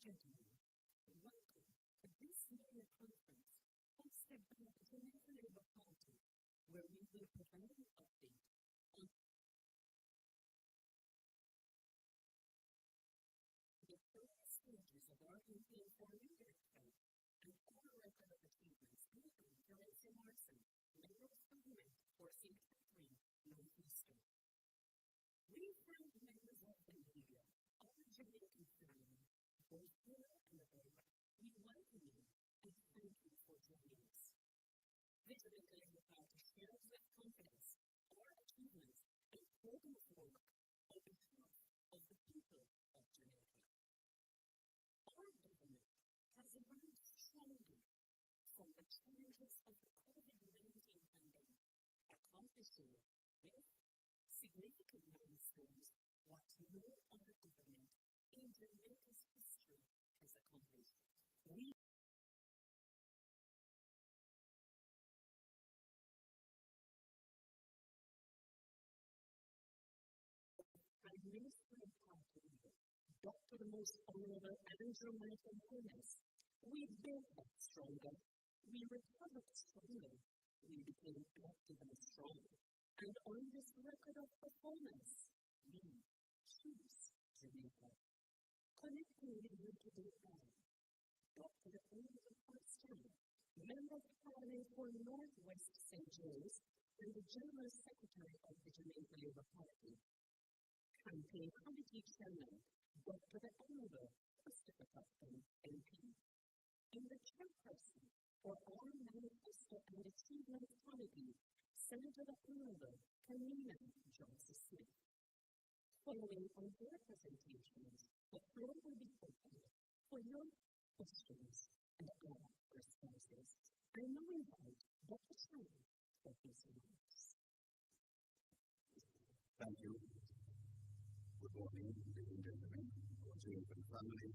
gentlemen, welcome to this year's conference hosted by the Jamaica Labour Party, where we will provide an update on the first stages of our campaign for leadership and our record of achievements including Teresa Morrison, Member of Parliament for St. Catherine, Northeastern. We thank members of the media, our Jamaican family, both here and abroad. We welcome you and thank you for joining us. The Jamaica Labour Party shares with confidence our achievements and program forward on behalf of the people of Jamaica. Our government has emerged strongly from the challenges of the COVID-19 pandemic, accomplishing with significant milestones what no other government in Jamaica's history has accomplished. We Administrative Party leader, Dr. the Most Honorable Andrew Michael Gomez. We built up stronger. We recovered stronger. We became active and strong. And on this record of performance, we choose Jamaica. Connecting with you today are Dr. Oliver Pastor, Member of Parliament for Northwest St. James and the General Secretary of the Jamaica Labour Party. Campaign Committee Chairman, Dr. the Honorable Christopher Tufton, MP. And the Chairperson for our Manifesto and Achievement Committee, Senator the Honorable Camina Johnson-Smith. Following on their presentations, the floor will be open for your questions and our responses. I now invite Dr. Simon for his remarks. Thank you. Good morning, ladies and gentlemen, our Jamaican family.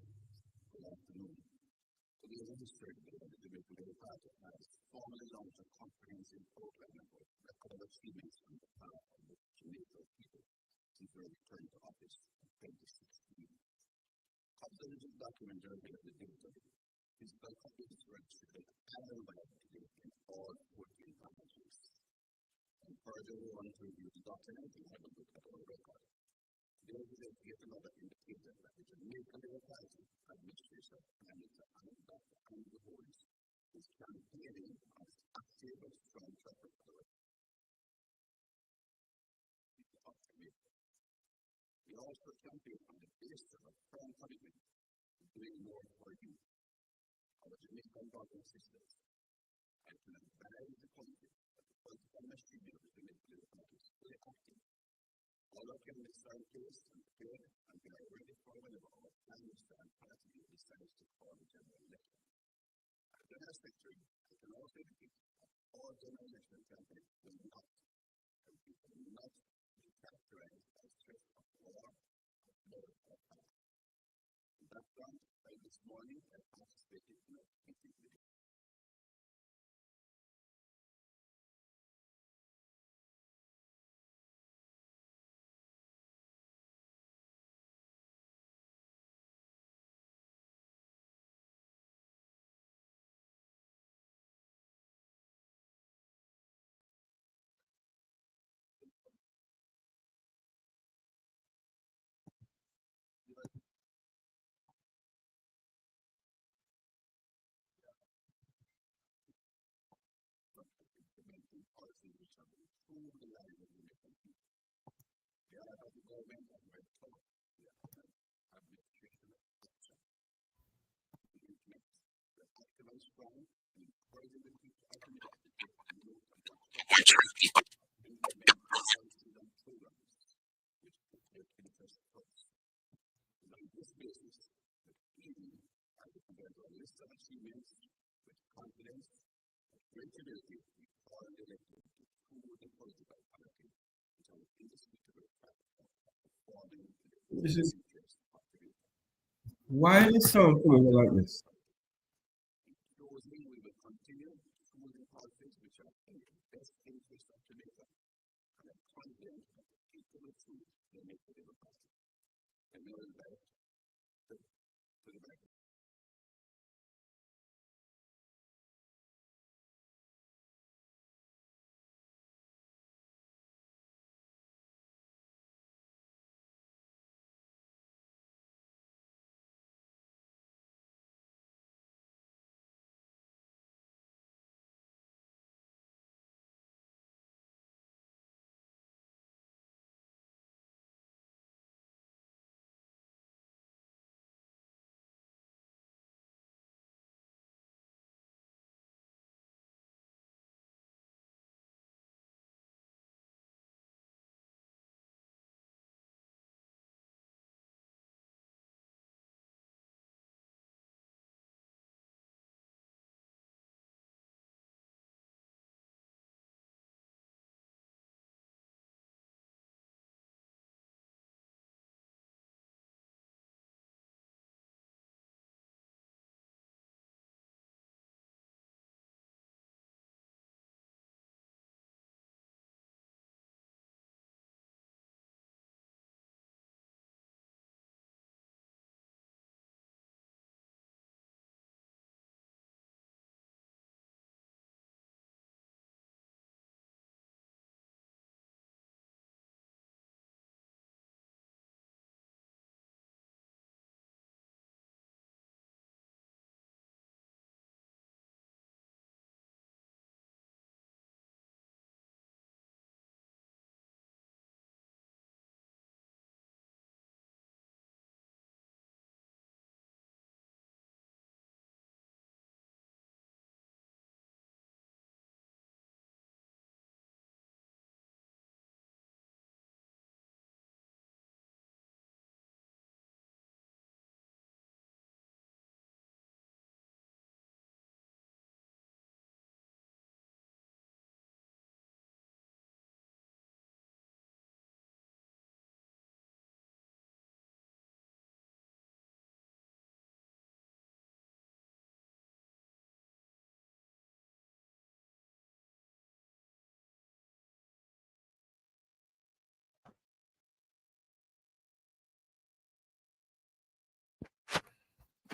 Good afternoon. Today is a historic day that the Jamaica Labour Party has formally launched a comprehensive program of record of achievements on the part of the Jamaican people since their return to office in 2016. Copies of this document are available digitally. Physical copies were distributed and available today in all 14 languages. I encourage everyone to review the document and have a look at our record. Today we will get another indicator that the Jamaica Labour Party Administration Manager and Dr. Andrew Holmes is campaigning as active and strong track record. We also campaign on the basis of a firm commitment to doing more for you, our Jamaican brothers and sisters, and to advise the country that the political machinery of the Jamaica Labour Party is fully active. All of them are in place and prepared, and we are ready for whenever our Prime Minister and party decides to call the general election. As the last victory, I can also repeat that all general election campaigns will not be characterized as threats of war, of blood, or fire. On that front, this morning I participated in a meeting with implementing policies which have improved the lives of the Jamaican people. We are about the government and we're taught the administration of action. We implement the active and strong and encouraging the people to commit to take note of the implement policies and programs which put their interest first. And on this basis, the evening I will present a list of achievements with confidence and creativity. This is why is sound coming like this? We will continue smoothing policies which are in the best interest of Jamaica, and I'm confident that the people will choose the Jamaica Labour Party. And we will invite to the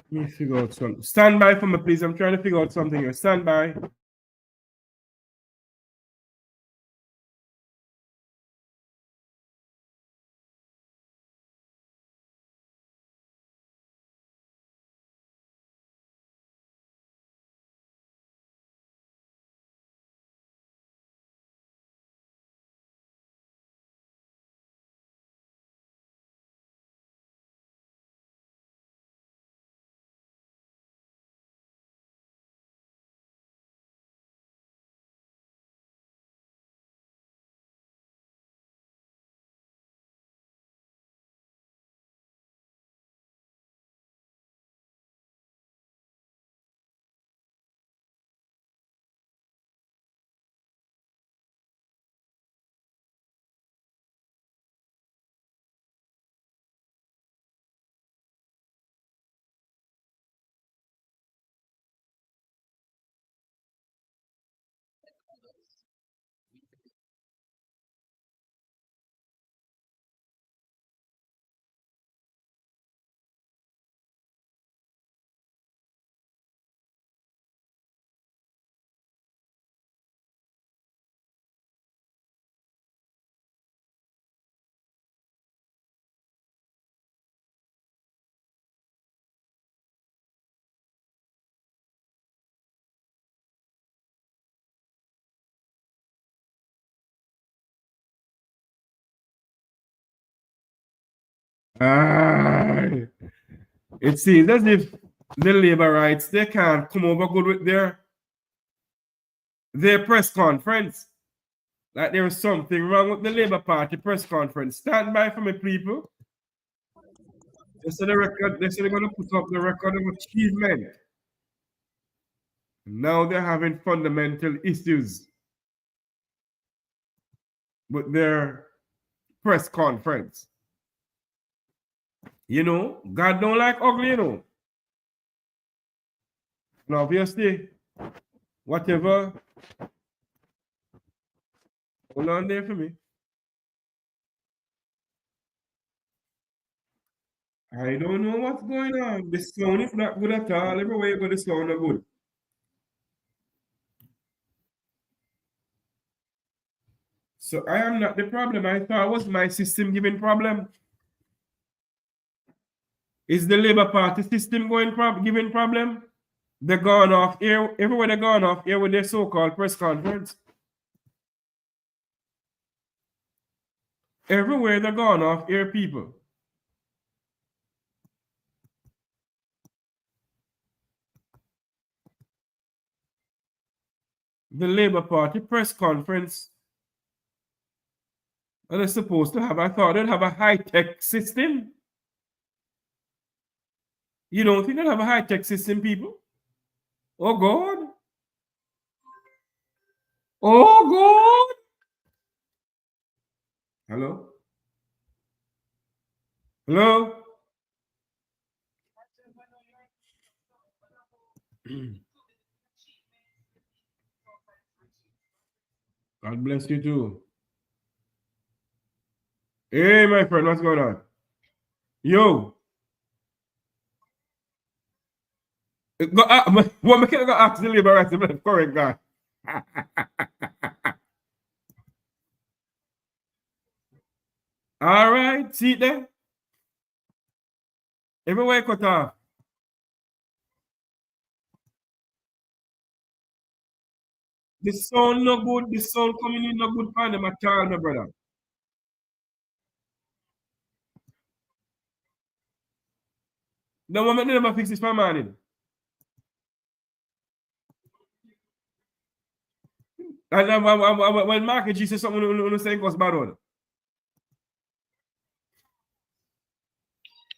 Let me figure out something. Stand by for me, please. I'm trying to figure out something here. Stand by. Ah, it seems as if the labor rights they can't come over good with their press conference. Like there is something wrong with the Labour Party press conference. Stand by for me, people. They said they're gonna put up the record of achievement. Now they're having fundamental issues with their press conference. You know, God don't like ugly, you know. And obviously, whatever. Hold on there for me. I don't know what's going on. The sound is not good at all. Everywhere you go, the sound is good. So I am not the problem. I thought it was my system giving problem. Is the Labour Party system giving problem? They're gone off here. Everywhere they're gone off here with their so-called press conference. Everywhere they're gone off here, people. The Labour Party press conference. Are they supposed to have? I thought they'd have a high-tech system. You don't think they'll have a high-tech system, people? Oh, God. Oh, God. Hello? Hello? God bless you too. Hey, my friend, what's going on? Yo. What make it go ask the labor rights to correct guy? All right, see it there? Everywhere cut off. The sound no good, the sound coming in no good for them at all, my brother. The moment they never fix this for morning. And when Mark G says something, you say it goes bad one.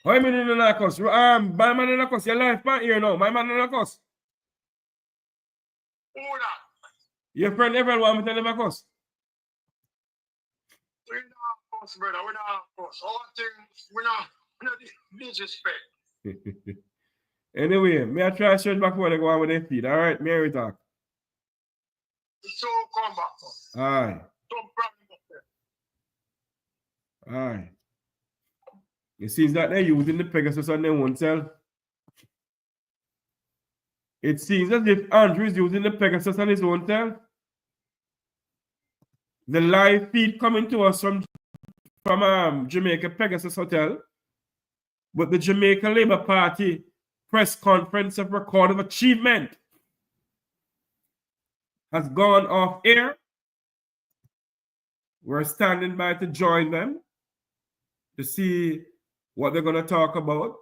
How you mean in the cost? My man in the cost, your life man here now. My man in the cost. Your friend everyone want me to tell him a cost. We're not cost, brother. We're not cost. All things, we're not disrespect. Anyway, may I try to search back where they go on with their feet. All right, Mary talk. So come back. Aye. Don't problem. Aye. It seems that they're using the Pegasus on their own self. It seems as if Andrew is using the Pegasus on his own self. The live feed coming to us from Jamaica Pegasus Hotel, but the Jamaica Labour Party press conference of record of achievement has gone off air. We're standing by to join them to see what they're going to talk about.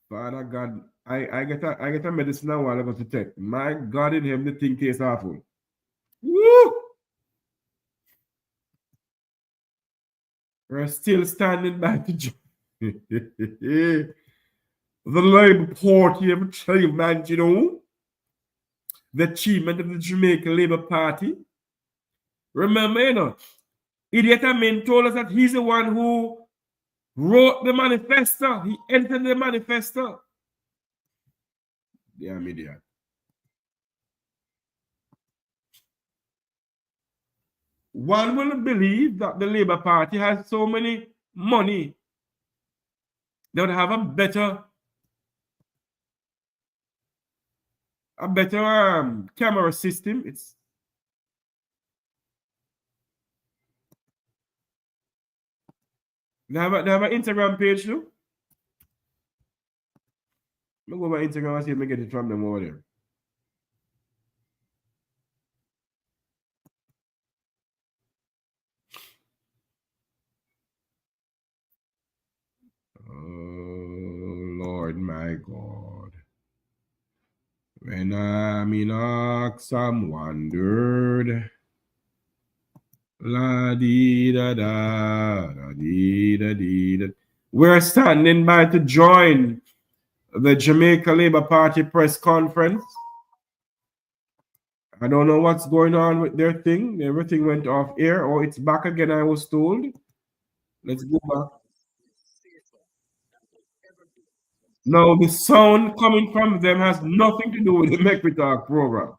Father God, I get a medicine now while I go to take. My God in him, the thing tastes awful. Woo! We're still standing by to join. The Labour Party of achievement, you know. The achievement of the Jamaica Labour Party. Remember, you know, Idiot Amin told us that he's the one who wrote the manifesto. He entered the manifesto. Damn idiot. One will believe that the Labour Party has so many money. They would have a better camera system. They have an Instagram page too. Let me go over Instagram and see if I get it from them over there. Oh, Lord, my God. When I'm in ox, I'm wondered. La dee da da da dee da dee da. We're standing by to join the Jamaica Labour Party press conference. I don't know what's going on with their thing. Everything went off air, or it's back again, I was told. Let's go back. No, the sound coming from them has nothing to do with the Make We Talk program.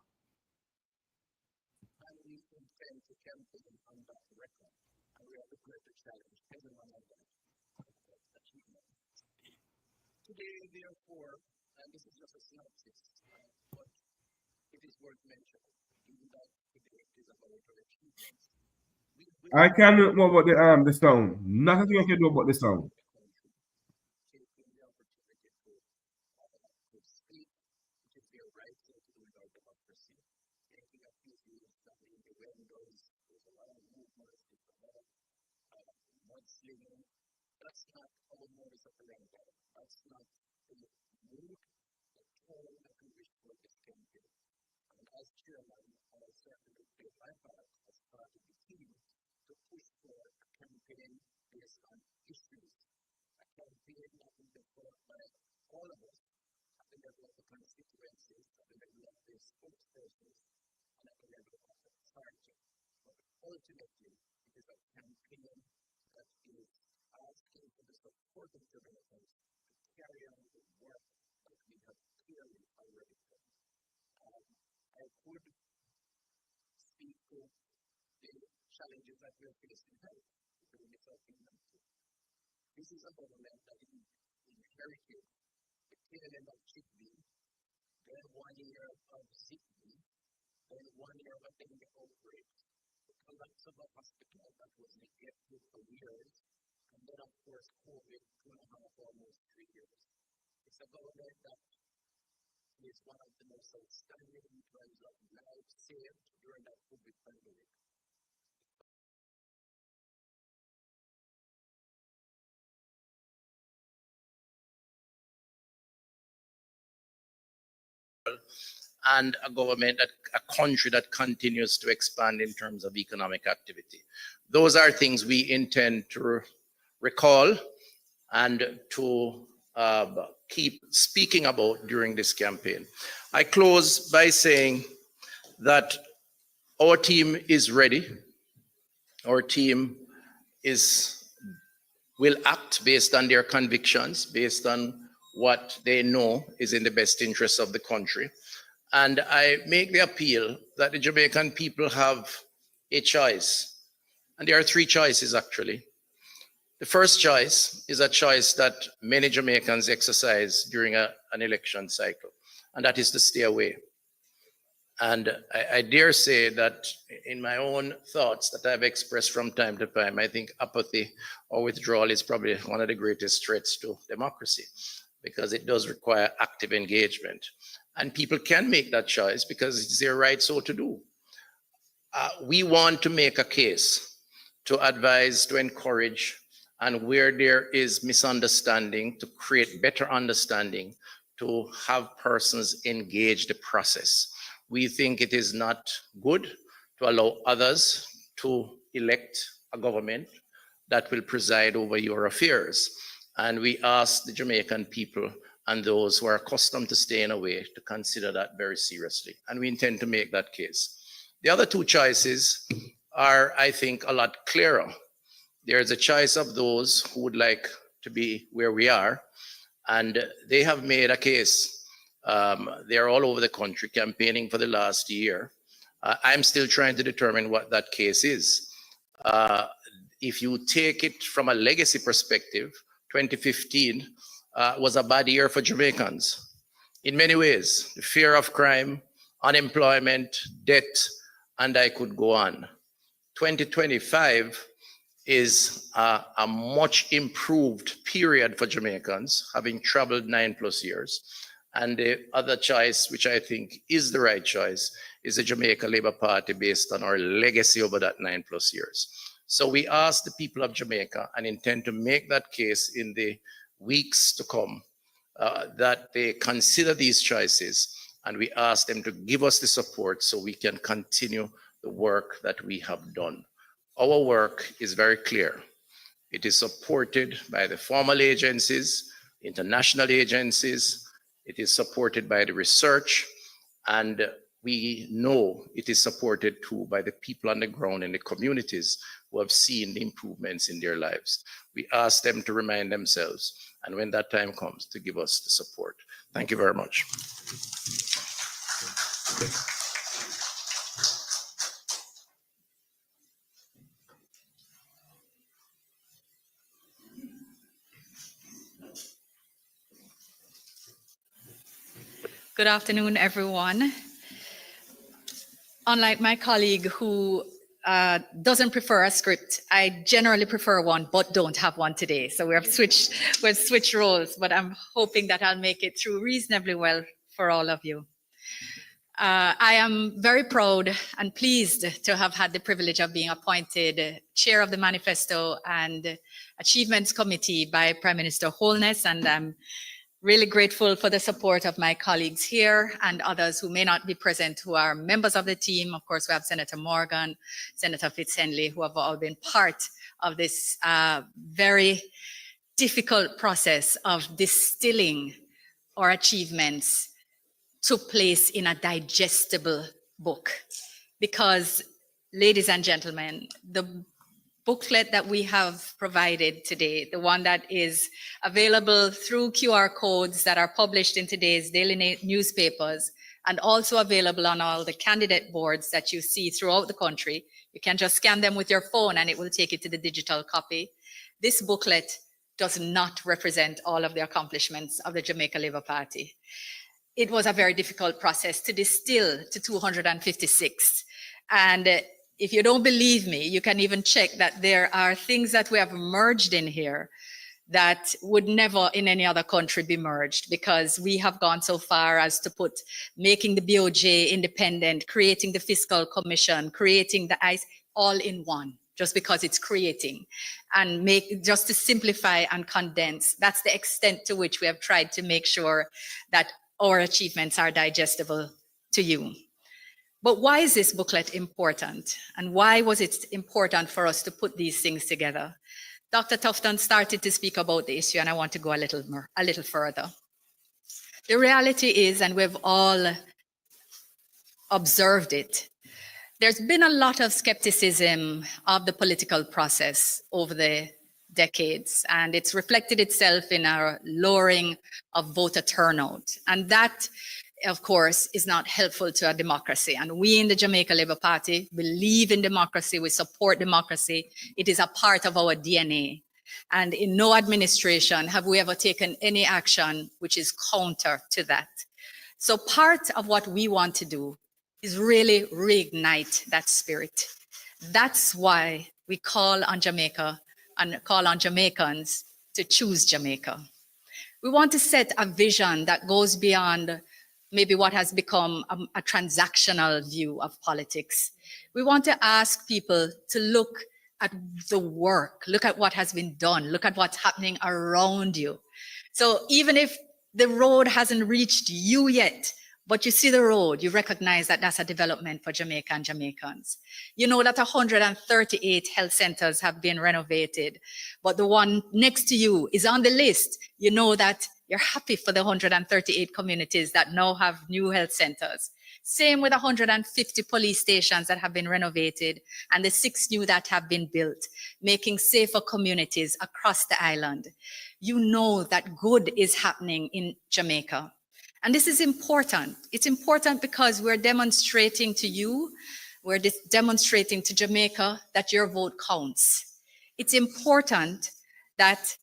Today, therefore, and this is just a synopsis, but it is worth mentioning, given that today is about our achievements. I can't know about the sound. Nothing I can do about the sound. Taking the opportunity to speak, which is their right to do in our democracy, taking a few views that in the windows, there's a lot of movements, there's a lot of mudslinging. That's not our modus operandi. That's not the mood, the tone that we wish for this campaign. And as chairman, I certainly will play my part as part of the team to push for a campaign based on issues, a campaign that will be fought by all of us at the level of the constituencies, at the level of the spokespersons, and at the level of the party. But ultimately, it is a campaign that is asking for the support of Jamaicans to carry on the work that we have clearly already done. I could speak to the challenges that we are facing now, including the self-government. This is a government that inherited the tail end of Chickpea, then 1 year of sickness, then 1 year of a dengue outbreak, the collapse of a hospital that was neglected for years, and then, of course, COVID, 2.5, almost 3 years. It's a government that is one of the most outstanding in terms of lives saved during that COVID pandemic. And a government, a country that continues to expand in terms of economic activity. Those are things we intend to recall and to keep speaking about during this campaign. I close by saying that our team is ready. Our team will act based on their convictions, based on what they know is in the best interest of the country. And I make the appeal that the Jamaican people have a choice. And there are 3 choices, actually. The first choice is a choice that many Jamaicans exercise during an election cycle, and that is to stay away. And I dare say that in my own thoughts that I've expressed from time to time, I think apathy or withdrawal is probably one of the greatest threats to democracy, because it does require active engagement. And people can make that choice because it's their right so to do. We want to make a case to advise, to encourage, and where there is misunderstanding, to create better understanding, to have persons engage the process. We think it is not good to allow others to elect a government that will preside over your affairs. And we ask the Jamaican people and those who are accustomed to staying away to consider that very seriously. And we intend to make that case. The other two choices are, I think, a lot clearer. There is a choice of those who would like to be where we are, and they have made a case. They're all over the country campaigning for the last year. I'm still trying to determine what that case is. If you take it from a legacy perspective, 2015 was a bad year for Jamaicans in many ways. The fear of crime, unemployment, debt, and I could go on. 2025 is a much improved period for Jamaicans, having traveled 9+ years. And the other choice, which I think is the right choice, is the Jamaica Labour Party based on our legacy over that 9+ years. So we ask the people of Jamaica and intend to make that case in the weeks to come, that they consider these choices, and we ask them to give us the support so we can continue the work that we have done. Our work is very clear. It is supported by the formal agencies, international agencies. It is supported by the research, and we know it is supported too by the people on the ground in the communities who have seen the improvements in their lives. We ask them to remind themselves, and when that time comes, to give us the support. Thank you very much. Good afternoon, everyone. Unlike my colleague who doesn't prefer a script, I generally prefer one, but don't have one today. So we've switched roles, but I'm hoping that I'll make it through reasonably well for all of you. I am very proud and pleased to have had the privilege of being appointed chair of the Manifesto and Achievements Committee by Prime Minister Holness, and I'm really grateful for the support of my colleagues here and others who may not be present, who are members of the team. Of course, we have Senator Morgan, Senator Fitzhenley, who have all been part of this very difficult process of distilling our achievements to place in a digestible book. Because, ladies and gentlemen, the booklet that we have provided today, the one that is available through QR codes that are published in today's daily newspapers, and also available on all the candidate boards that you see throughout the country. You can just scan them with your phone and it will take you to the digital copy. This booklet does not represent all of the accomplishments of the Jamaica Labour Party. It was a very difficult process to distill to 256. And if you don't believe me, you can even check that there are things that we have merged in here that would never in any other country be merged, because we have gone so far as to put making the BOJ independent, creating the Fiscal Commission, creating the ICE, all in one, just because it's creating, and just to simplify and condense. That's the extent to which we have tried to make sure that our achievements are digestible to you. But why is this booklet important? And why was it important for us to put these things together? Dr. Tufton started to speak about the issue, and I want to go a little further. The reality is, and we've all observed it, there's been a lot of skepticism of the political process over the decades, and it's reflected itself in our lowering of voter turnout. And that, of course, is not helpful to a democracy. And we in the Jamaica Labour Party believe in democracy. We support democracy. It is a part of our DNA. And in no administration have we ever taken any action which is counter to that. So part of what we want to do is really reignite that spirit. That's why we call on Jamaica and call on Jamaicans to choose Jamaica. We want to set a vision that goes beyond maybe what has become a transactional view of politics. We want to ask people to look at the work, look at what has been done, look at what's happening around you. So even if the road hasn't reached you yet, but you see the road, you recognize that that's a development for Jamaica and Jamaicans. You know that 138 health centers have been renovated, but the one next to you is on the list. You know that you're happy for the 138 communities that now have new health centers. Same with 150 police stations that have been renovated and the 6 new that have been built, making safer communities across the island. You know that good is happening in Jamaica. And this is important. It's important because we're demonstrating to you, we're demonstrating to Jamaica that your vote counts. It's important that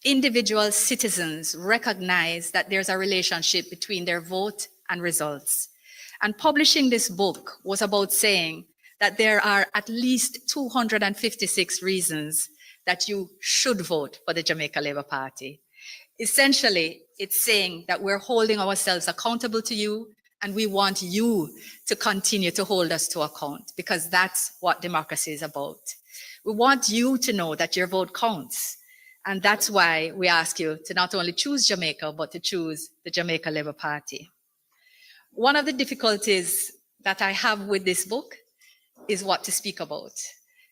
individual citizens recognize that there's a relationship between their vote and results. And publishing this book was about saying that there are at least 256 reasons that you should vote for the Jamaica Labour Party. Essentially, it's saying that we're holding ourselves accountable to you, and we want you to continue to hold us to account, because that's what democracy is about. We want you to know that your vote counts. And that's why we ask you to not only choose Jamaica, but to choose the Jamaica Labour Party. One of the difficulties that I have with this book is what to speak about,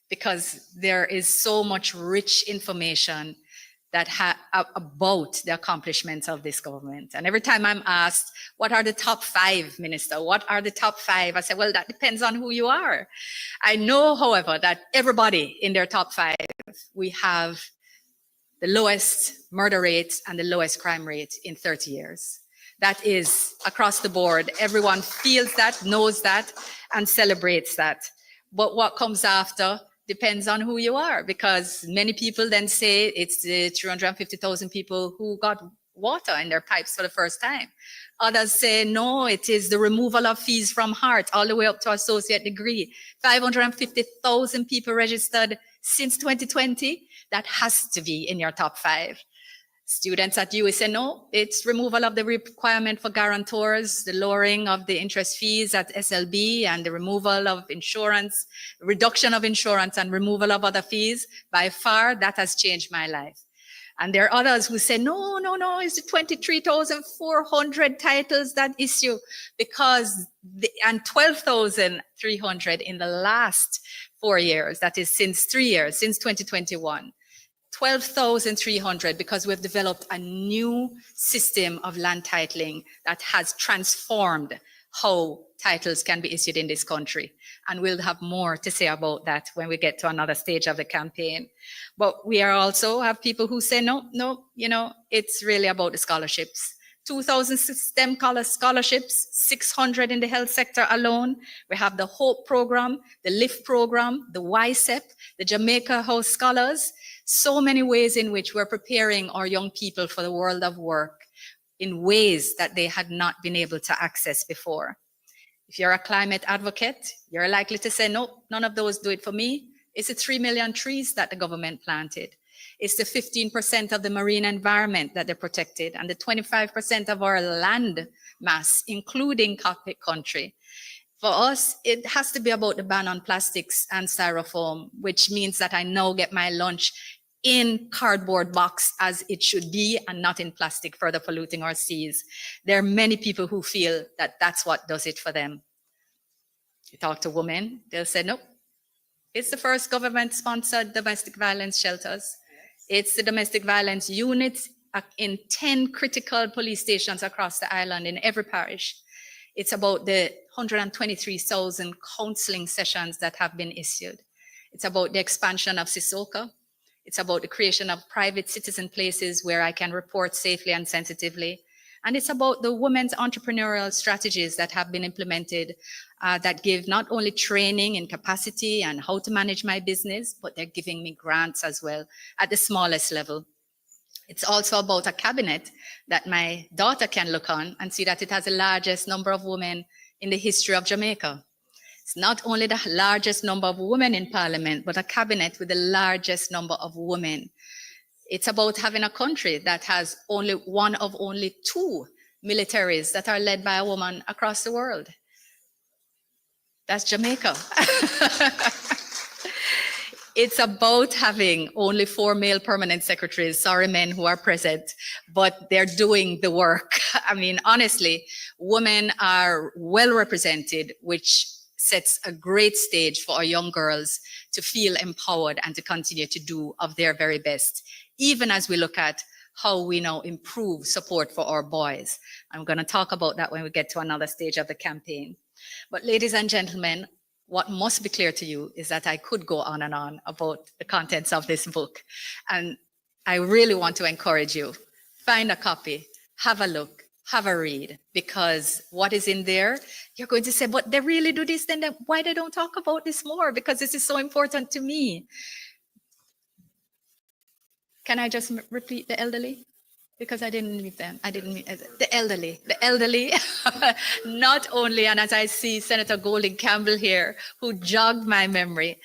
because there is so much rich information that about the accomplishments of this government. And every time I'm asked, what are the top 5, Minister? What are the top 5? I say, well, that depends on who you are. I know, however, that everybody in their top 5, we have the lowest murder rate and the lowest crime rate in 30 years. That is across the board. Everyone feels that, knows that, and celebrates that. But what comes after depends on who you are, because many people then say it's the 350,000 people who got water in their pipes for the first time. Others say, no, it is the removal of fees from heart all the way up to associate degree. 550,000 people registered since 2020. That has to be in your top 5. Students at US say, no, it's removal of the requirement for guarantors, the lowering of the interest fees at SLB, and the removal of insurance, reduction of insurance and removal of other fees. By far, that has changed my life. And there are others who say, no, it's the 23,400 titles that issue, because, and 12,300 in the last 4 years, that is since 3 years, since 2021. 12,300 because we've developed a new system of land titling that has transformed how titles can be issued in this country. And we'll have more to say about that when we get to another stage of the campaign. But we are also have people who say, no, it's really about the scholarships. 2,000 STEM scholarships, 600 in the health sector alone. We have the HOPE program, the LIFT program, the YSEP, the Jamaica House Scholars. So many ways in which we're preparing our young people for the world of work in ways that they had not been able to access before. If you're a climate advocate, you're likely to say, no, none of those do it for me. It's the 3 million trees that the government planted. It's the 15% of the marine environment that they protected, and the 25% of our land mass, including cockpit country. For us, it has to be about the ban on plastics and styrofoam, which means that I now get my lunch in cardboard box as it should be, and not in plastic, further polluting our seas. There are many people who feel that that's what does it for them. You talk to women, they'll say, nope. It's the first government-sponsored domestic violence shelters. It's the domestic violence units in 10 critical police stations across the island in every parish. It's about the 123,000 counseling sessions that have been issued. It's about the expansion of Sissoko. It's about the creation of private citizen places where I can report safely and sensitively. And it's about the women's entrepreneurial strategies that have been implemented that give not only training and capacity and how to manage my business, but they're giving me grants as well at the smallest level. It's also about a cabinet that my daughter can look on and see that it has the largest number of women in the history of Jamaica. It's not only the largest number of women in parliament, but a cabinet with the largest number of women. It's about having a country that has only one of only 2 militaries that are led by a woman across the world. That's Jamaica. It's about having only 4 male permanent secretaries. Sorry, men who are present, but they're doing the work. I mean, honestly, women are well represented, which sets a great stage for our young girls to feel empowered and to continue to do of their very best, even as we look at how we now improve support for our boys. I'm going to talk about that when we get to another stage of the campaign. But ladies and gentlemen, what must be clear to you is that I could go on and on about the contents of this book. And I really want to encourage you, find a copy, have a look, have a read, because what is in there, you're going to say, but they really do this, then why they don't talk about this more? Because this is so important to me. Can I just repeat the elderly? Because I didn't meet them. I didn't meet the elderly. The elderly, not only, and as I see Senator Golding Campbell here, who jogged my memory,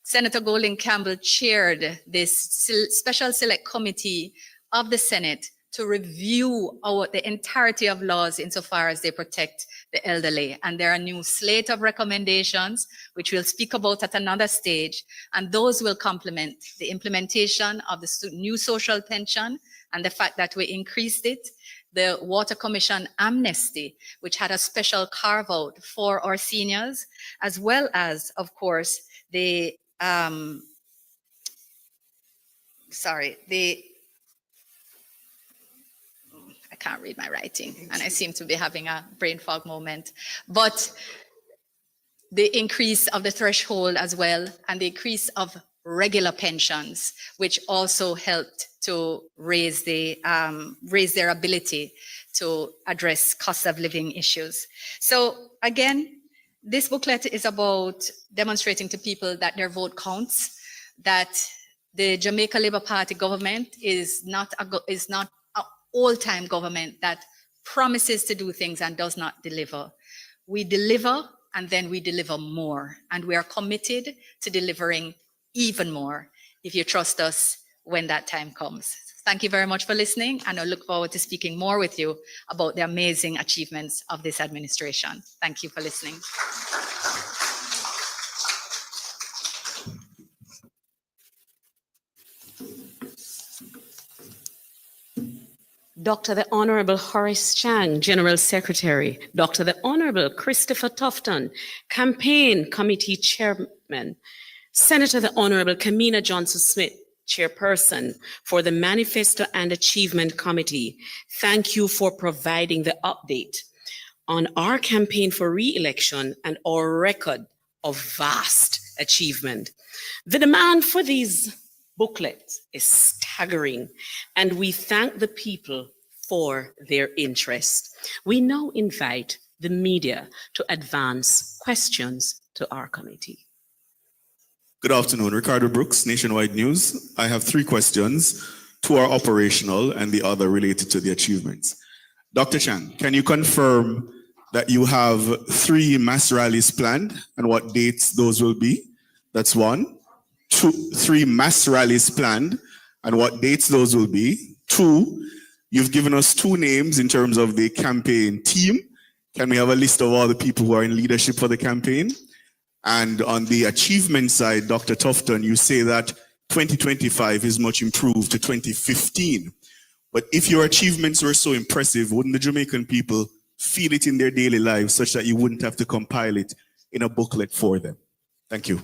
Senator Golding Campbell chaired this special select committee of the Senate to review the entirety of laws insofar as they protect the elderly. And there are a new slate of recommendations, which we'll speak about at another stage. And those will complement the implementation of the new social pension and the fact that we increased it, the Water Commission amnesty, which had a special carve out for our seniors, as well as, of course, the, I can't read my writing, and I seem to be having a brain fog moment, but the increase of the threshold as well, and the increase of regular pensions, which also helped to raise their ability to address cost of living issues. So again, this booklet is about demonstrating to people that their vote counts, that the Jamaica Labour Party government is not an all-time government that promises to do things and does not deliver. We deliver, and then we deliver more, and we are committed to delivering even more if you trust us when that time comes. Thank you very much for listening, and I look forward to speaking more with you about the amazing achievements of this administration. Thank you for listening. Dr. the Honorable Horace Chang, General Secretary, Dr. the Honorable Christopher Tufton, Campaign Committee Chairman, Senator the Honorable Kamina Johnson-Smith, Chairperson for the Manifesto and Achievement Committee. Thank you for providing the update on our campaign for re-election and our record of vast achievement. The demand for these booklets is staggering, and we thank the people for their interest. We now invite the media to advance questions to our committee. Good afternoon, Ricardo Brooks, Nationwide News. I have 3 questions. 2 are operational and the other related to the achievements. Dr. Chang, can you confirm that you have 3 mass rallies planned and what dates those will be? That's 1. 2, 3 mass rallies planned and what dates those will be. 2, you've given us 2 names in terms of the campaign team. Can we have a list of all the people who are in leadership for the campaign? And on the achievement side, Dr. Tufton, you say that 2025 is much improved to 2015. But if your achievements were so impressive, wouldn't the Jamaican people feel it in their daily lives such that you wouldn't have to compile it in a booklet for them? Thank you.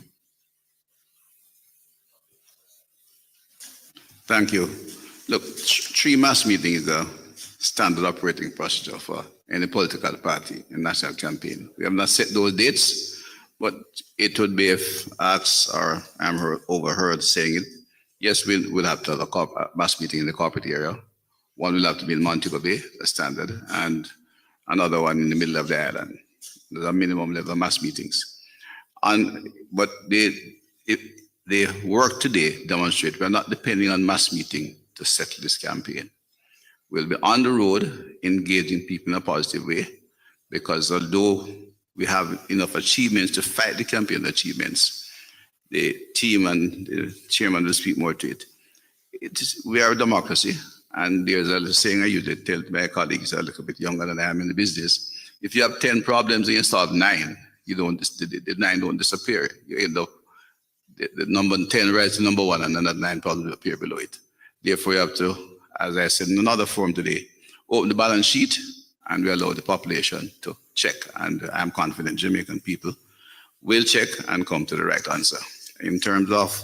Thank you. Look, 3 mass meetings is a standard operating procedure for any political party in national campaign. We have not set those dates, but it would be if asked or I'm overheard saying it. Yes, we'll have to have a mass meeting in the corporate area One will have to be in Montego Bay, a standard, and another one in the middle of the island. There's a minimum level of mass meetings. But they work today demonstrate we're not depending on mass meeting to settle this campaign. We'll be on the road engaging people in a positive way, because although we have enough achievements to fight the campaign achievements, the team and the chairman will speak more to it. We are a democracy, and there's a saying I usually tell my colleagues, a little bit younger than I am in the business, if you have 10 problems and you solve 9, the 9 don't disappear. You end up, the number 10 rises to number 1, and another 9 problems will appear below it. Therefore, you have to, as I said in another forum today, open the balance sheet and we allow the population to check. And I'm confident Jamaican people will check and come to the right answer. In terms of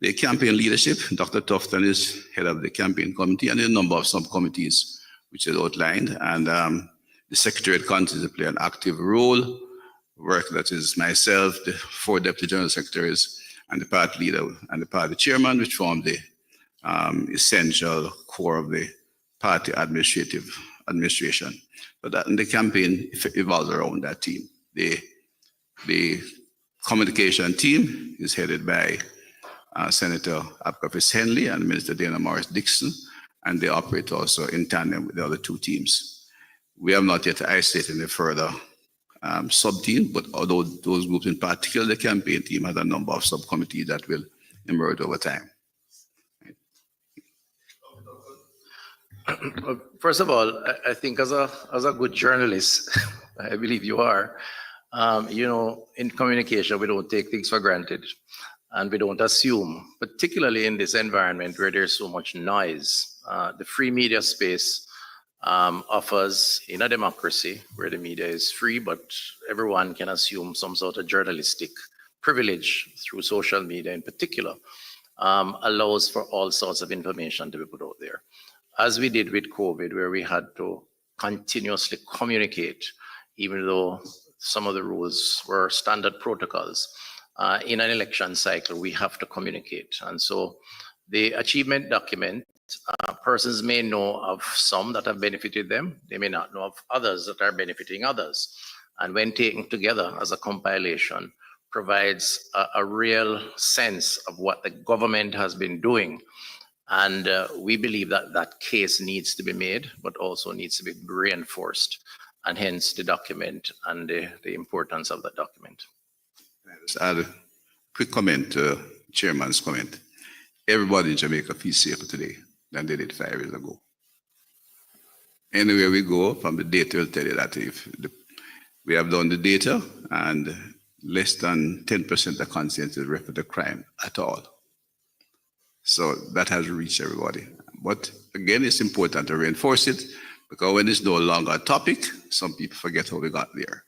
the campaign leadership, Dr. Tufton is head of the campaign committee and a number of subcommittees which is outlined. And the Secretariat continues to play an active role. Work that is myself, the 4 deputy general secretaries, and the party leader and the party chairman, which form the essential core of the party administration. But the campaign evolves around that team. The communication team is headed by Senator Abkafis Henley and Minister Dana Morris Dixon, and they operate also in tandem with the other 2 teams. We have not yet isolated any further sub-team, but although those groups in particular, the campaign team has a number of subcommittees that will emerge over time. First of all, I think as a good journalist, I believe you are, in communication, we don't take things for granted and we don't assume, particularly in this environment where there's so much noise. The free media space offers, in a democracy where the media is free, but everyone can assume some sort of journalistic privilege through social media in particular, allows for all sorts of information to be put out there. As we did with COVID, where we had to continuously communicate, even though some of the rules were standard protocols. In an election cycle, we have to communicate. And so the achievement document, persons may know of some that have benefited them. They may not know of others that are benefiting others. And when taken together as a compilation, provides a real sense of what the government has been doing. And we believe that that case needs to be made, but also needs to be reinforced, and hence the document and the importance of that document. Just add a quick comment to Chairman's comment. Everybody in Jamaica feels safer today than they did 5 years ago. Anywhere we go, from the data will tell you that we have done the data, and less than 10% of conscience is referred to crime at all. So that has reached everybody. But again, it's important to reinforce it, because when it's no longer a topic, some people forget how we got there.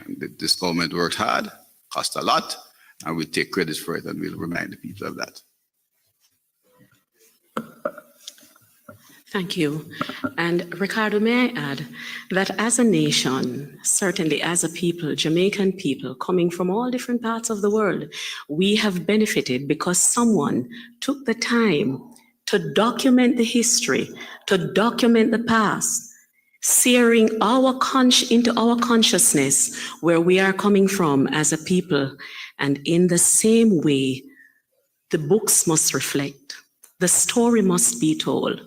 And this government worked hard, cost a lot, and we take credit for it, and we'll remind the people of that. Thank you. And Ricardo, may I add that as a nation, certainly as a people, Jamaican people coming from all different parts of the world, we have benefited because someone took the time to document the history, to document the past, searing into our consciousness where we are coming from as a people. And in the same way, the books must reflect, the story must be told,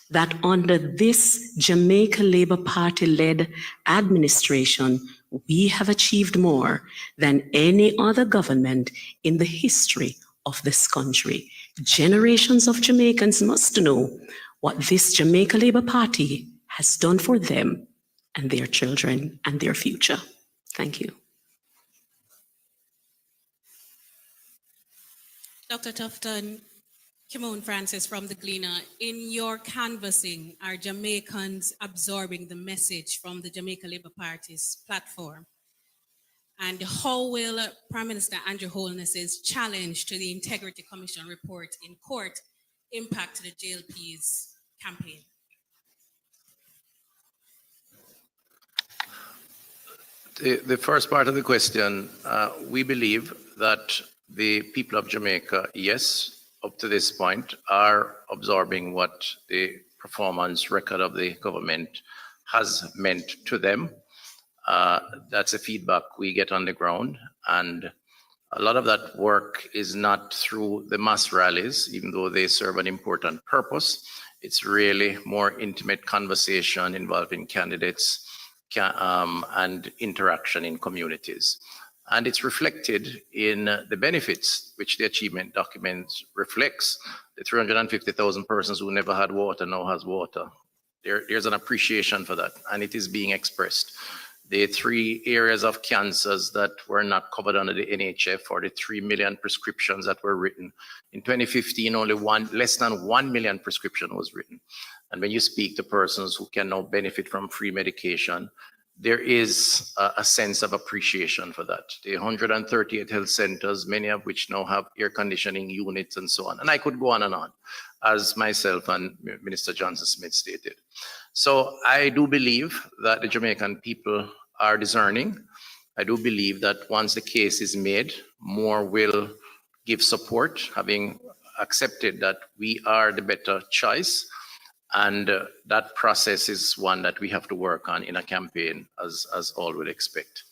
that under this Jamaica Labour Party-led administration, we have achieved more than any other government in the history of this country. Generations of Jamaicans must know what this Jamaica Labour Party has done for them and their children and their future. Thank you. Dr. Tufton, Kimon Francis from the Gleaner. In your canvassing, are Jamaicans absorbing the message from the Jamaica Labour Party's platform? And how will Prime Minister Andrew Holness's challenge to the Integrity Commission report in court impact the JLP's campaign? The first part of the question, we believe that the people of Jamaica, yes, up to this point, are absorbing what the performance record of the government has meant to them. That's the feedback we get on the ground. And a lot of that work is not through the mass rallies, even though they serve an important purpose. It's really more intimate conversation involving candidates and interaction in communities. And it's reflected in the benefits which the achievement document reflects. The 350,000 persons who never had water now has water. There's an appreciation for that, and it is being expressed. The 3 areas of cancers that were not covered under the NHF, or the 3 million prescriptions that were written. In 2015, only less than 1 million prescription was written. And when you speak to persons who can now benefit from free medication, there is a sense of appreciation for that. The 138 health centers, many of which now have air conditioning units and so on. And I could go on and on, as myself and Minister Johnson Smith stated. So I do believe that the Jamaican people are discerning. I do believe that once the case is made, more will give support, having accepted that we are the better choice. And that process is one that we have to work on in a campaign, as all would expect.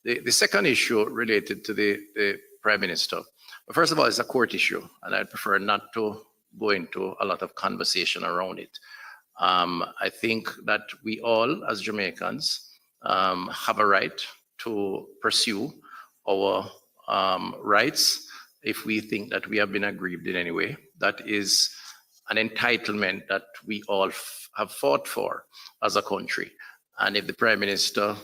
The second issue related to the Prime Minister, first of all, it's a court issue, and I'd prefer not to go into a lot of conversation around it. I think that we all, as Jamaicans, have a right to pursue our rights if we think that we have been aggrieved in any way. That is an entitlement that we all have fought for as a country. And if the Prime Minister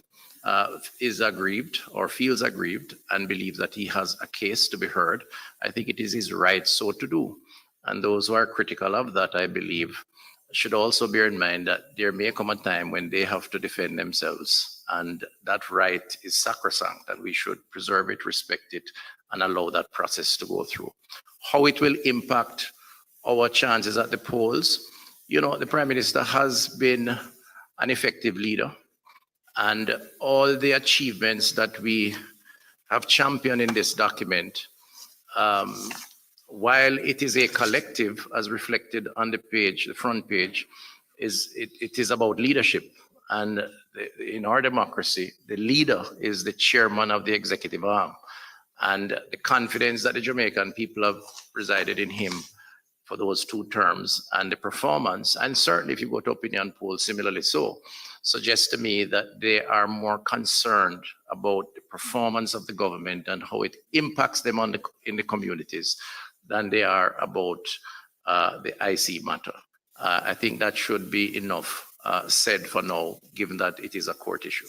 is aggrieved or feels aggrieved and believes that he has a case to be heard, I think it is his right so to do. And those who are critical of that, I believe, should also bear in mind that there may come a time when they have to defend themselves. And that right is sacrosanct, and we should preserve it, respect it, and allow that process to go through. How it will impact our chances at the polls, you know, the Prime Minister has been an effective leader, and all the achievements that we have championed in this document, while it is a collective, as reflected on the page, the front page, it is about leadership. And in our democracy, the leader is the chairman of the executive arm. And the confidence that the Jamaican people have resided in him for those 2 terms, and the performance, and certainly if you go to opinion polls, similarly so, suggests to me that they are more concerned about the performance of the government and how it impacts them in the communities than they are about the IC matter. I think that should be enough said for now, given that it is a court issue.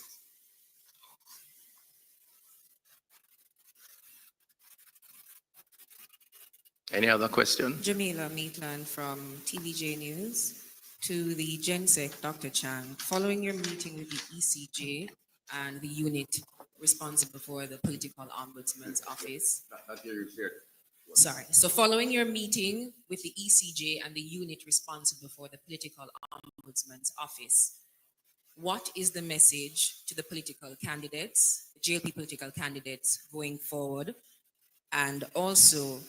Any other question? Jamila Maitland from TVJ News. To the GenSec, Dr. Chan, following your meeting with the ECJ and the unit responsible for the Political Ombudsman's Office. So following your meeting with the ECJ and the unit responsible for the Political Ombudsman's Office, what is the message to the political candidates, the JLP political candidates going forward? And also,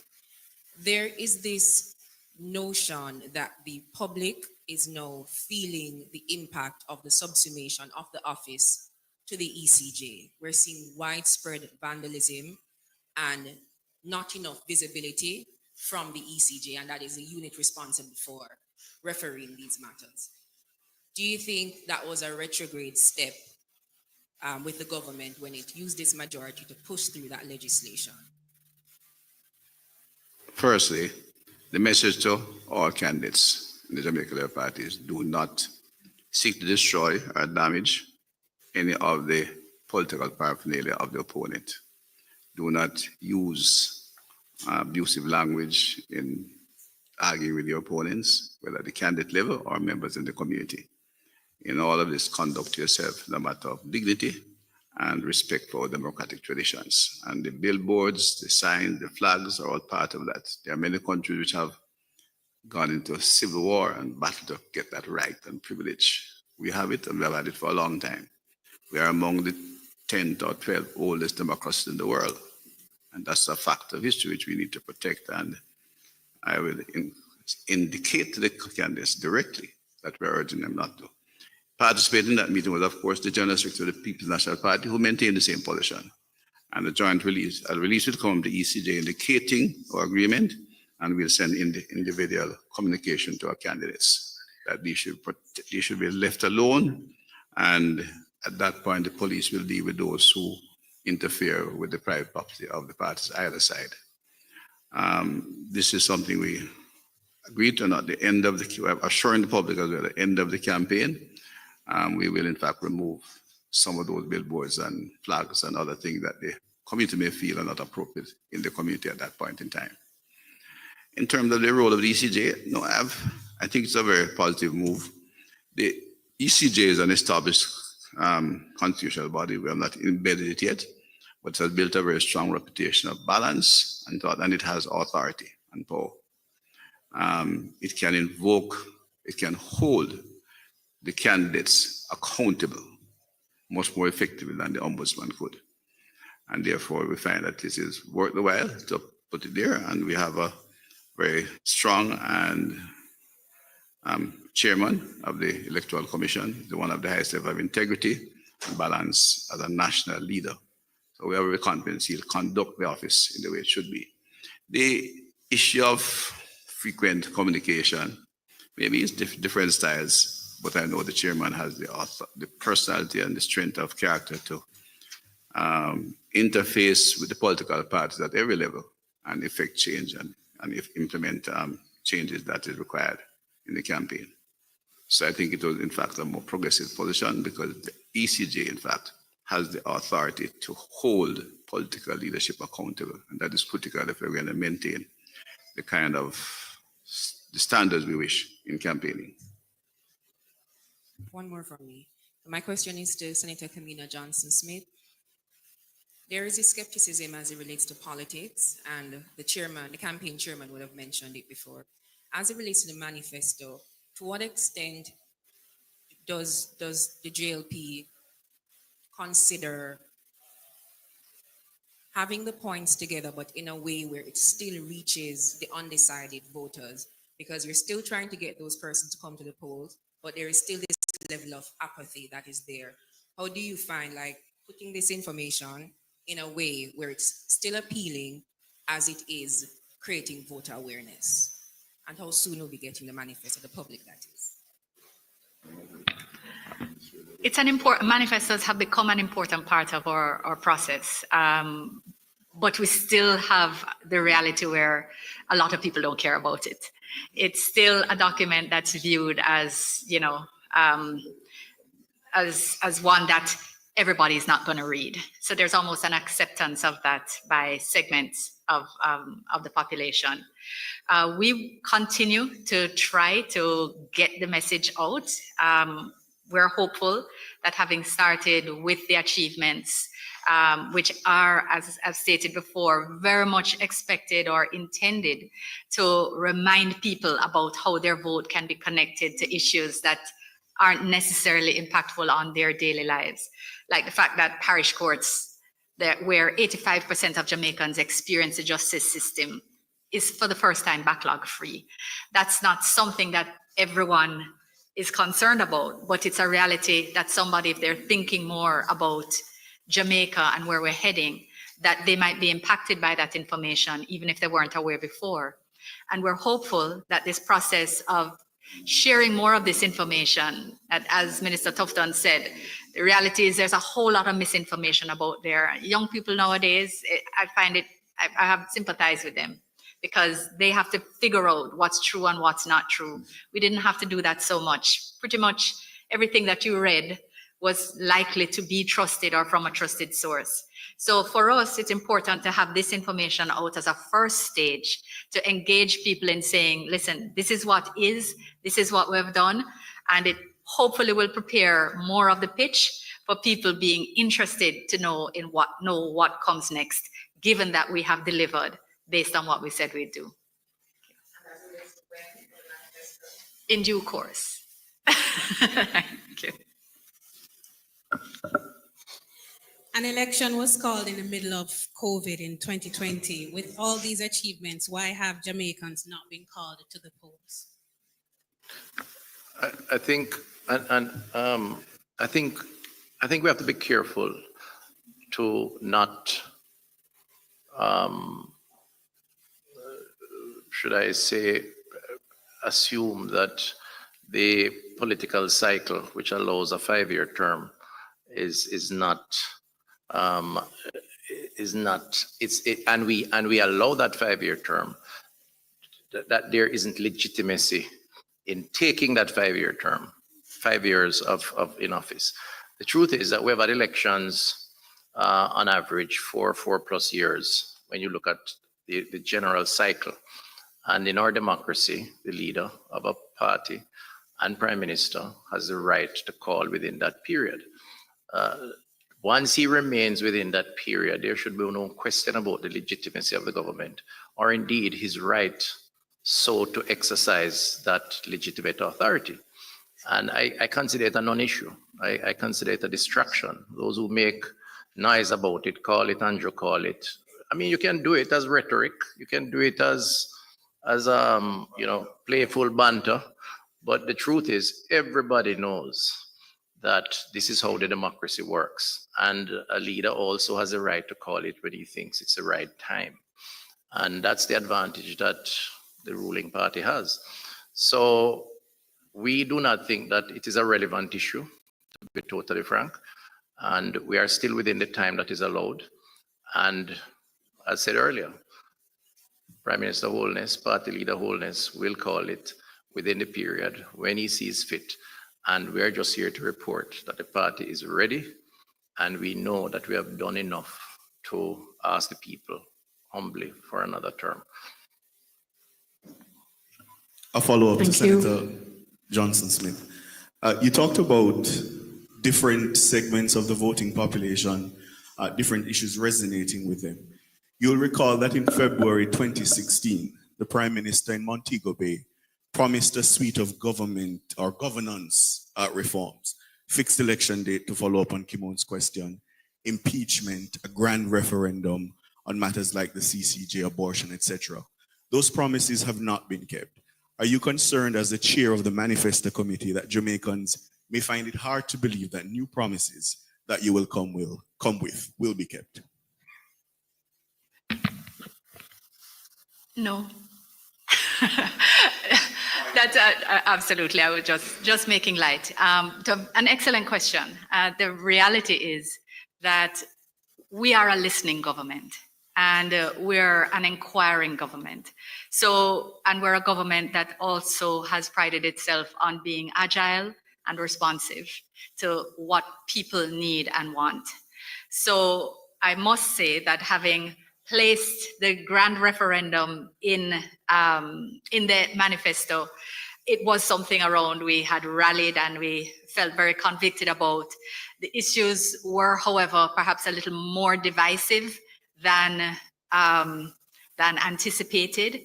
there is this notion that the public is now feeling the impact of the subsumation of the office to the ECJ. We're seeing widespread vandalism and not enough visibility from the ECJ, and that is the unit responsible for refereeing these matters. Do you think that was a retrograde step with the government when it used its majority to push through that legislation? Firstly, the message to all candidates in the Jamaica Labour Party is do not seek to destroy or damage any of the political paraphernalia of the opponent. Do not use abusive language in arguing with your opponents, whether at the candidate level or members in the community. In all of this, conduct yourself in a matter of dignity and respect for democratic traditions. And the billboards, the signs, the flags are all part of that. There are many countries which have gone into a civil war and battled to get that right and privilege. We have it, and we have had it for a long time. We are among the 10 or 12 oldest democracies in the world. And that's a fact of history which we need to protect. And I will indicate to the candidates directly that we're urging them not to. Participating in that meeting was, of course, the General Secretary of the People's National Party, who maintained the same position. And the joint release, a release will come from the ECJ indicating our agreement, and we'll send in the individual communication to our candidates that they should be left alone, and at that point, the police will deal with those who interfere with the private property of the parties either side. This is something we agreed to, at the end of the, assuring the public as well, at the end of the campaign, we will in fact remove some of those billboards and flags and other things that the community may feel are not appropriate in the community at that point in time. In terms of the role of the ECJ, no, I think it's a very positive move. The ECJ is an established constitutional body. We have not embedded it yet, but it has built a very strong reputation of balance and thought, and it has authority and power. It can invoke, it can hold the candidates accountable much more effectively than the ombudsman could. And therefore, we find that this is worth the while to put it there, and we have a very strong and chairman of the Electoral Commission, the one of the highest level of integrity and balance as a national leader. So we are very confident he'll conduct the office in the way it should be. The issue of frequent communication, maybe it's different styles, but I know the chairman has the personality and the strength of character to interface with the political parties at every level and effect change and implement changes that is required in the campaign. So I think it was in fact a more progressive position because the ECJ in fact has the authority to hold political leadership accountable, and that is critical if we're going to maintain the kind of the standards we wish in campaigning. One more from me. My question is to Senator Kamina Johnson-Smith. There is a skepticism as it relates to politics, and the campaign chairman would have mentioned it before. As it relates to the manifesto, to what extent does the JLP consider having the points together, but in a way where it still reaches the undecided voters? Because you're still trying to get those persons to come to the polls, but there is still this level of apathy that is there. How do you find putting this information in a way where it's still appealing as it is creating voter awareness? And how soon will we be getting the manifesto to the public, that is? It's an important, manifestos have become an important part of our process. But we still have the reality where a lot of people don't care about it. It's still a document that's viewed as, as one that everybody is not going to read. So there's almost an acceptance of that by segments of the population. We continue to try to get the message out. We're hopeful that having started with the achievements, which are, as I've stated before, very much expected or intended to remind people about how their vote can be connected to issues that aren't necessarily impactful on their daily lives. Like the fact that parish courts, where 85% of Jamaicans experience the justice system, is for the first time backlog free. That's not something that everyone is concerned about, but it's a reality that somebody, if they're thinking more about Jamaica and where we're heading, that they might be impacted by that information, even if they weren't aware before. And we're hopeful that this process of sharing more of this information, that, as Minister Tufton said, the reality is there's a whole lot of misinformation about there. Young people nowadays, I find it, I have sympathized with them because they have to figure out what's true and what's not true. We didn't have to do that so much. Pretty much everything that you read was likely to be trusted or from a trusted source. So for us, it's important to have this information out as a first stage to engage people in saying, listen, this is what we've done, and it hopefully will prepare more of the pitch for people being interested to know what comes next, given that we have delivered based on what we said we'd do. In due course. Thank you. An election was called in the middle of COVID in 2020. With all these achievements, why have Jamaicans not been called to the polls? I think, I think we have to be careful to not, should I say, assume that the political cycle, which allows a 5-year term, is not, and we allow that 5-year term, that there isn't legitimacy in taking that 5-year term, 5 years of in office. The truth is that we've had elections on average for 4+ years when you look at the general cycle. And in our democracy, the leader of a party and prime minister has the right to call within that period. Once he remains within that period, there should be no question about the legitimacy of the government, or indeed his right so to exercise that legitimate authority. And I consider it a non-issue. I consider it a distraction. Those who make noise about it, call it Andrew, call it. I mean, you can do it as rhetoric. You can do it as playful banter. But the truth is, everybody knows that this is how the democracy works. And a leader also has a right to call it when he thinks it's the right time. And that's the advantage that the ruling party has. So we do not think that it is a relevant issue, to be totally frank. And we are still within the time that is allowed. And as I said earlier, Prime Minister Holness, Party Leader Holness will call it within the period when he sees fit. And we are just here to report that the party is ready, and we know that we have done enough to ask the people humbly for another term. A follow-up to Thank you. Senator Johnson Smith. You talked about different segments of the voting population, different issues resonating with them. You'll recall that in February 2016, the Prime Minister in Montego Bay promised a suite of government or governance reforms, fixed election date to follow up on Kimon's question, impeachment, a grand referendum on matters like the CCJ, abortion, etc. Those promises have not been kept. Are you concerned as the chair of the Manifesto Committee that Jamaicans may find it hard to believe that new promises that you will come with will be kept? No. That's absolutely. I was just making light. An excellent question. The reality is that we are a listening government, and we're an inquiring government. So, and we're a government that also has prided itself on being agile and responsive to what people need and want. So I must say that having placed the grand referendum in the manifesto, it was something around we had rallied and we felt very convicted about. The issues were, however, perhaps a little more divisive than anticipated,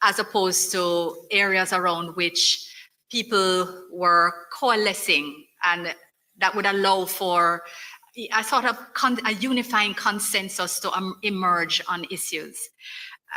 as opposed to areas around which people were coalescing, and that would allow for a sort of a unifying consensus to emerge on issues.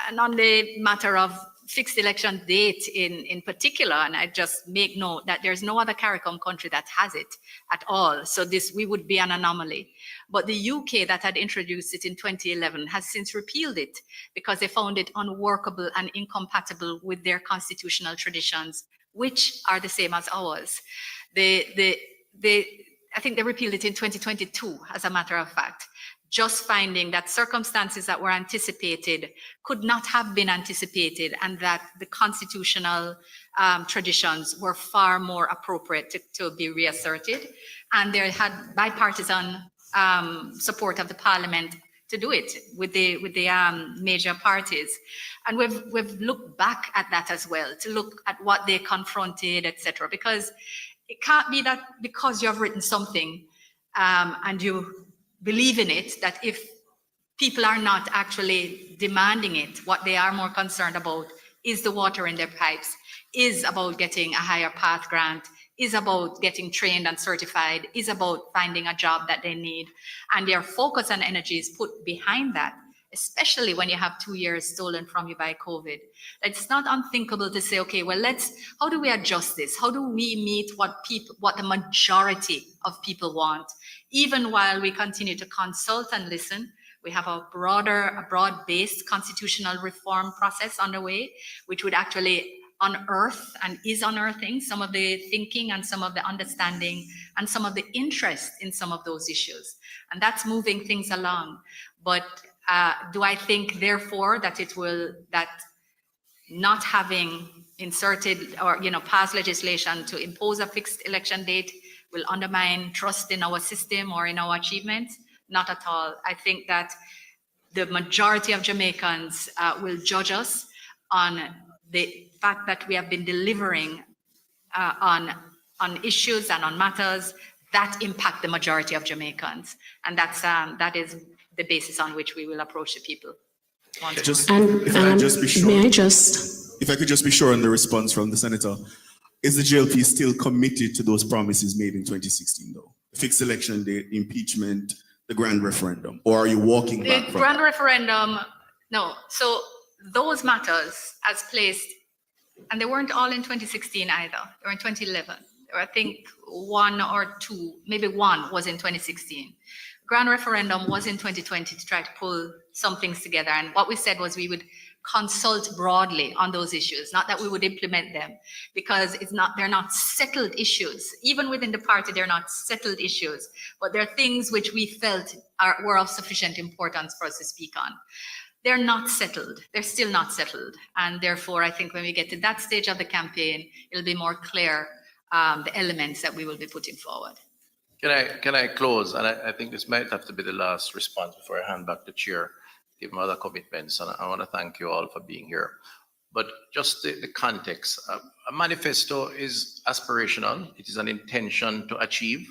And on the matter of fixed election date in particular, and I just make note that there's no other CARICOM country that has it at all. So we would be an anomaly. But the UK that had introduced it in 2011 has since repealed it because they found it unworkable and incompatible with their constitutional traditions, which are the same as ours. I think they repealed it in 2022, as a matter of fact, just finding that circumstances that were anticipated could not have been anticipated, and that the constitutional traditions were far more appropriate to be reasserted. And they had bipartisan support of the parliament to do it with the major parties. And we've looked back at that as well, to look at what they confronted, etc. Because it can't be that because you have written something and you believe in it, that if people are not actually demanding it, what they are more concerned about is the water in their pipes, is about getting a higher path grant, is about getting trained and certified, is about finding a job that they need. And their focus and energy is put behind that. especially when you have 2 years stolen from you by COVID. It's not unthinkable to say, okay, well, how do we adjust this? How do we meet what the majority of people want, even while we continue to consult and listen? We have a broad-based constitutional reform process underway, which would actually unearth and is unearthing some of the thinking and some of the understanding and some of the interest in some of those issues. And that's moving things along. But do I think, therefore, that not having inserted or passed legislation to impose a fixed election date will undermine trust in our system or in our achievements? Not at all. I think that the majority of Jamaicans will judge us on the fact that we have been delivering on issues and on matters that impact the majority of Jamaicans. And that is the basis on which we will approach the people. If I could just be sure on the response from the senator, is the JLP still committed to those promises made in 2016, though? Fixed election date, impeachment, the grand referendum, or are you walking back from grand referendum? No. So those matters as placed, and they weren't all in 2016 either. They were in 2011. There were, I think, one or two, maybe one was in 2016. Grand referendum was in 2020 to try to pull some things together. And what we said was we would consult broadly on those issues, not that we would implement them, because they're not settled issues. Even within the party, they're not settled issues, but they're things which we felt were of sufficient importance for us to speak on. They're not settled. They're still not settled. And therefore, I think when we get to that stage of the campaign, it'll be more clear the elements that we will be putting forward. Can I close? And I think this might have to be the last response before I hand back to Chair, give my other commitments. And I want to thank you all for being here. But just the context, a manifesto is aspirational. It is an intention to achieve,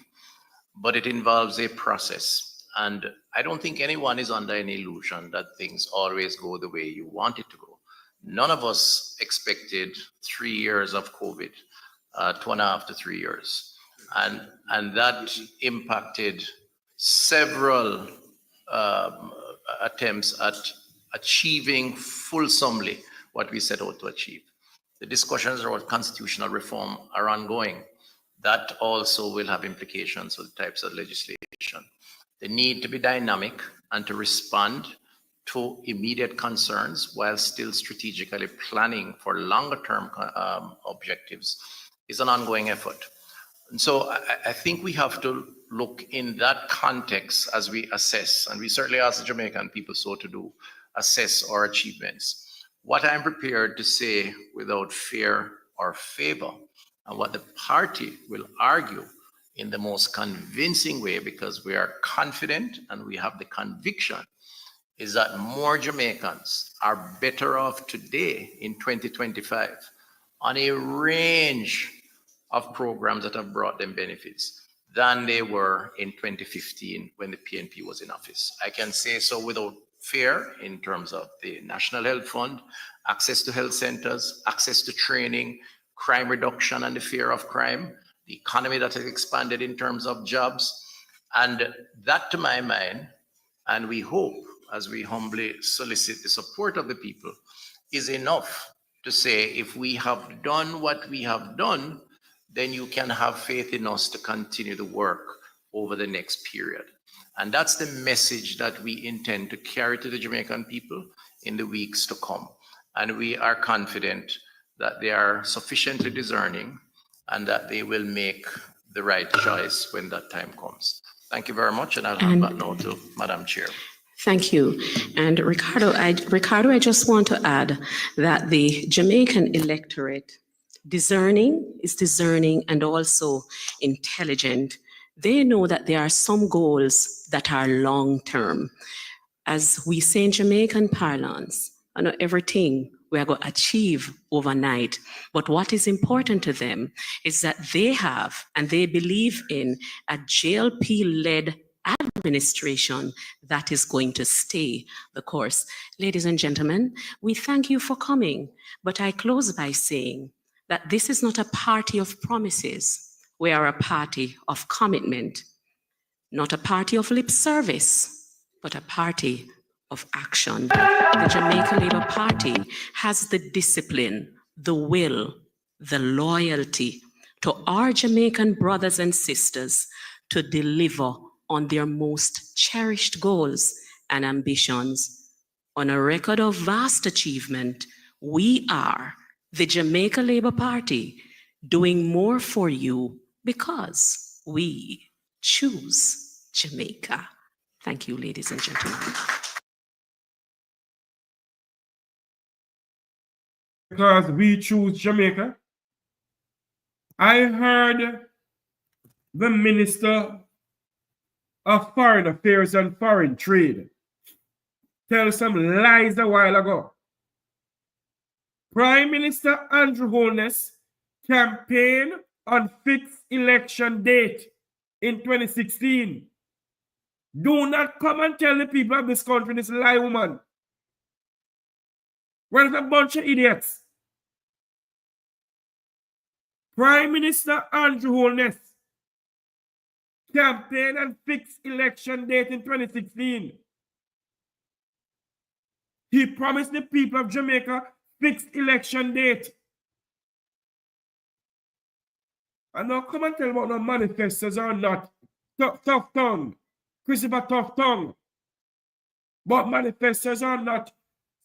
but it involves a process. And I don't think anyone is under any illusion that things always go the way you want it to go. None of us expected 3 years of COVID, 2.5 to 3 years. And that impacted several attempts at achieving fulsomely what we set out to achieve. The discussions about constitutional reform are ongoing. That also will have implications for the types of legislation. The need to be dynamic and to respond to immediate concerns while still strategically planning for longer term objectives is an ongoing effort. And so I think we have to look in that context as we assess, and we certainly ask the Jamaican people so to do, assess our achievements. What I'm prepared to say without fear or favor, and what the party will argue in the most convincing way, because we are confident and we have the conviction, is that more Jamaicans are better off today in 2025 on a range of programs that have brought them benefits than they were in 2015 when the PNP was in office. I can say so without fear in terms of the National Health Fund, access to health centers, access to training, crime reduction and the fear of crime, the economy that has expanded in terms of jobs. And that, to my mind, and we hope, as we humbly solicit the support of the people, is enough to say, if we have done what we have done, then you can have faith in us to continue the work over the next period. And that's the message that we intend to carry to the Jamaican people in the weeks to come. And we are confident that they are sufficiently discerning and that they will make the right choice when that time comes. Thank you very much, and I'll hand back now to Madam Chair. Thank you. And Ricardo, I just want to add that the Jamaican electorate is discerning and also intelligent. They know that there are some goals that are long-term. As we say in Jamaican parlance, not everything we are going to achieve overnight. But what is important to them is that they have and they believe in a JLP-led administration that is going to stay the course. Ladies and gentlemen, we thank you for coming, but I close by saying that this is not a party of promises. We are a party of commitment, not a party of lip service, but a party of action. The Jamaica Labour Party has the discipline, the will, the loyalty to our Jamaican brothers and sisters to deliver on their most cherished goals and ambitions. On a record of vast achievement, we are the Jamaica Labour Party doing more for you because we choose Jamaica. Thank you, ladies and gentlemen. Because we choose Jamaica. I heard the Minister of Foreign Affairs and Foreign Trade tell some lies a while ago. Prime Minister Andrew Holness campaigned on fixed election date in 2016. Do not come and tell the people of this country this lie, woman. We're a bunch of idiots. Prime Minister Andrew Holness campaigned on fixed election date in 2016. He promised the people of Jamaica fixed election date. And now come and tell about the manifestos or not. Tough tongue. Christopher Tough Tongue. But manifestos are not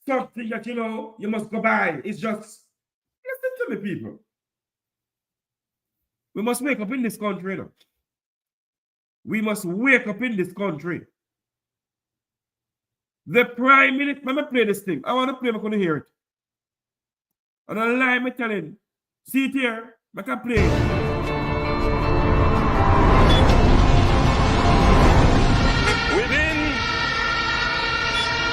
something that, you must go by. It's just, listen to me, people. We must wake up in this country, We must wake up in this country. The Prime Minister, let me play this thing. I want to play, I'm going to hear it. And I lie, me telling. See it here, I can play it. Within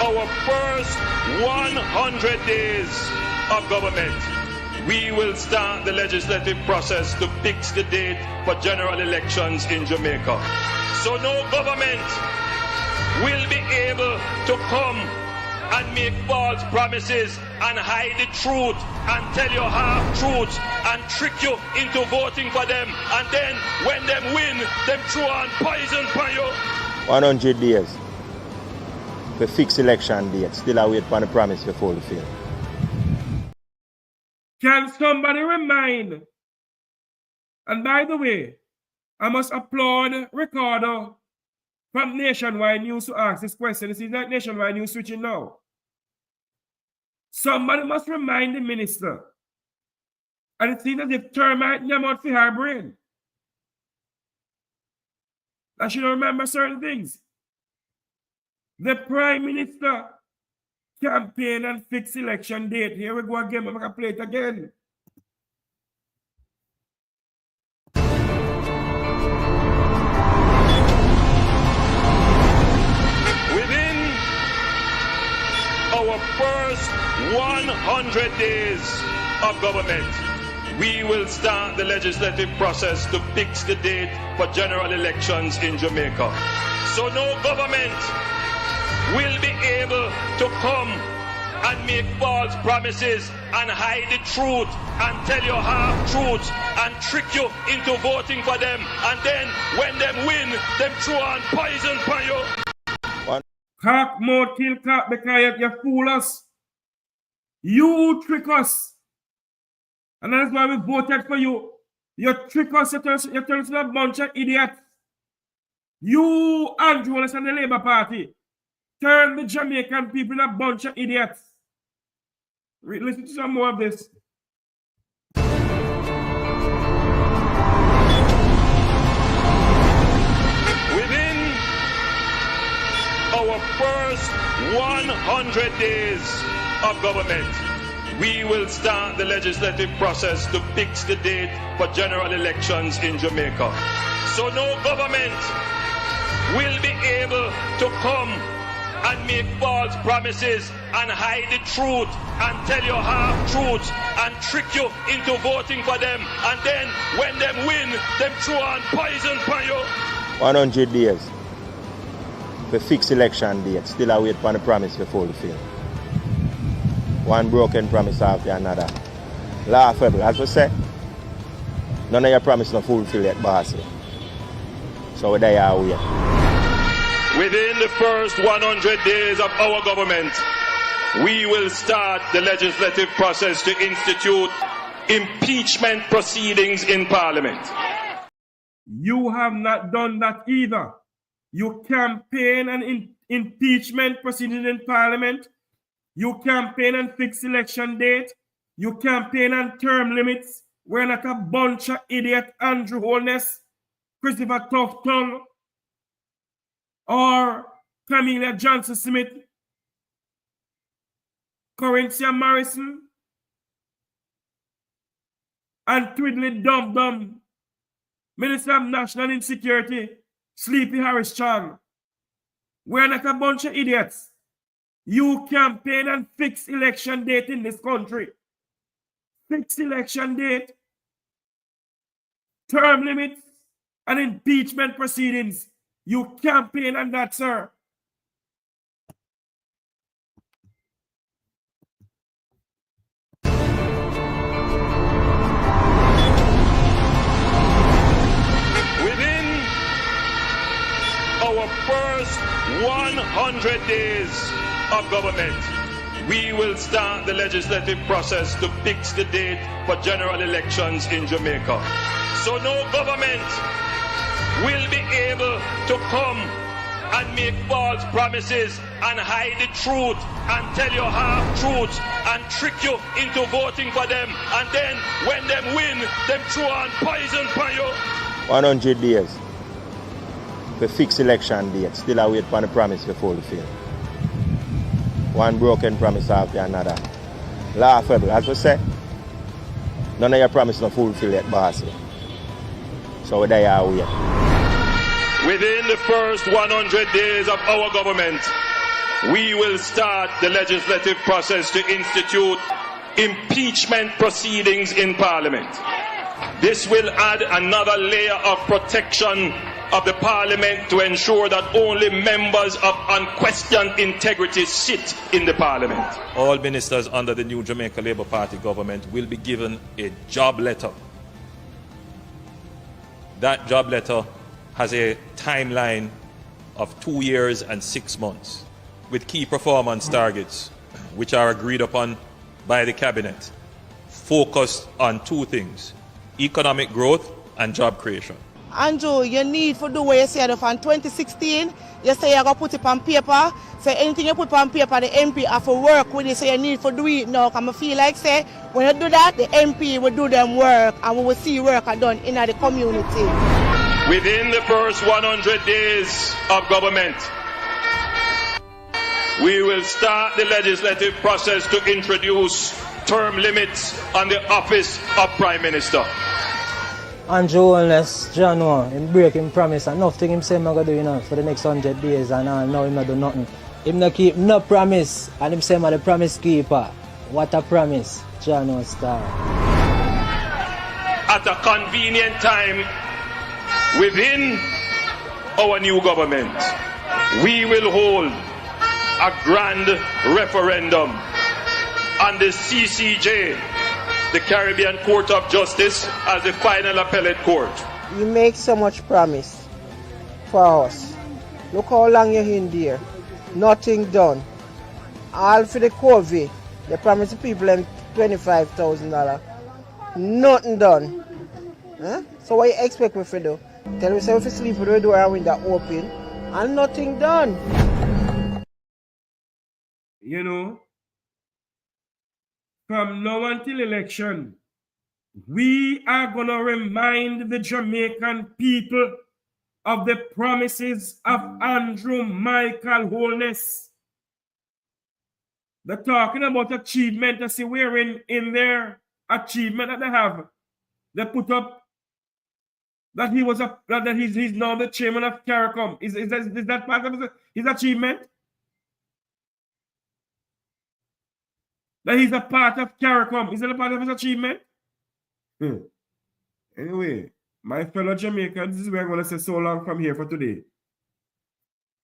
our first 100 days of government, we will start the legislative process to fix the date for general elections in Jamaica. So no government will be able to come and make false promises and hide the truth and tell you half-truths and trick you into voting for them, and then when them win, them throw on poison for you. 100 days for fixed election date, still I wait for the promise to fulfill. Can somebody remind? And by the way, I must applaud Ricardo from Nationwide News to ask this question. This is not Nationwide News switching now. Somebody must remind the minister. And it seems as if termite came out for her brain. That she don't remember certain things. The Prime Minister campaign and fixed election date. Here we go again. I'm going to play it again. Within our first 100 days of government, we will start the legislative process to fix the date for general elections in Jamaica. So no government will be able to come and make false promises and hide the truth and tell you half-truths and trick you into voting for them, and then when them win, them throw on poison for you. Cock more till cock because you fool us. You trick us. And that's why we voted for you. You trick us, you tell us a bunch of idiots. You, Andrew, and the Labour Party, turn the Jamaican people into a bunch of idiots. Listen to some more of this. Within our first 100 days of government, we will start the legislative process to fix the date for general elections in Jamaica. So no government will be able to come and make false promises and hide the truth and tell you half-truths and trick you into voting for them, and then when them win, them throw on poison for you. 100 days for fixed election date, still I wait for the promise to fulfill. One broken promise after another. Laughable, as we say. None of your promise not fulfill yet, boss. So we there are wait. Within the first 100 days of our government, we will start the legislative process to institute impeachment proceedings in Parliament. You have not done that either. You campaign an impeachment proceeding in Parliament. You campaign and fix election date. You campaign on term limits. We're not a bunch of idiot Andrew Holness, Christopher Tufton, or Camilla Johnson Smith, Corinthia Morrison, and Twiddly Dum Dum, Minister of National Insecurity, Sleepy Harris Chan. We're not a bunch of idiots. You campaign and fix election date in this country. Fix election date, term limits, and impeachment proceedings. You campaign on that, sir. Within our first 100 days of government, we will start the legislative process to fix the date for general elections in Jamaica. So no government will be able to come and make false promises and hide the truth and tell you half-truths and trick you into voting for them. And then when them win, them throw on poison for you. 100 days to fix election date. Still I wait for the promise to fulfill. One broken promise after another. Laughable, as we say. None of your promise not fulfill yet, boss. So there you wait. Within the first 100 days of our government, we will start the legislative process to institute impeachment proceedings in Parliament. This will add another layer of protection of the Parliament to ensure that only members of unquestioned integrity sit in the Parliament. All ministers under the new Jamaica Labour Party government will be given a job letter. That job letter has a timeline of 2 years and 6 months with key performance targets which are agreed upon by the cabinet, focused on two things: economic growth and job creation. Andrew, you need to do what you said from 2016. You say you're going to put it on paper. Say anything you put on paper, the MP have to work with it. So you need to do it now. I feel like say when you do that, the MP will do them work and we will see work done in the community. Within the first 100 days of government, we will start the legislative process to introduce term limits on the office of Prime Minister. Andrew Holness, John, him break him promise and nothing him say I'm going to do for the next 100 days and now him not do nothing. Him not keep no promise and him say I'm the promise keeper. What a promise, John Star. At a convenient time within our new government, we will hold a grand referendum on the CCJ, the Caribbean Court of Justice, as the final appellate court. You make so much promise for us. Look how long you're in there. Nothing done. All for the COVID, they promised the people them $25,000. Nothing done. Huh? So what you expect me to do? Tell me if you sleep with the door and window open and nothing done. You know, from now until election, we are going to remind the Jamaican people of the promises of Andrew Michael Holness. They're talking about achievement. I see where in their achievement that they have, they put up that he's now the chairman of CARICOM. Is that part of his achievement? That he's a part of CARICOM. Is that a part of his achievement? Anyway, my fellow Jamaicans, this is where I'm going to say so long from here for today.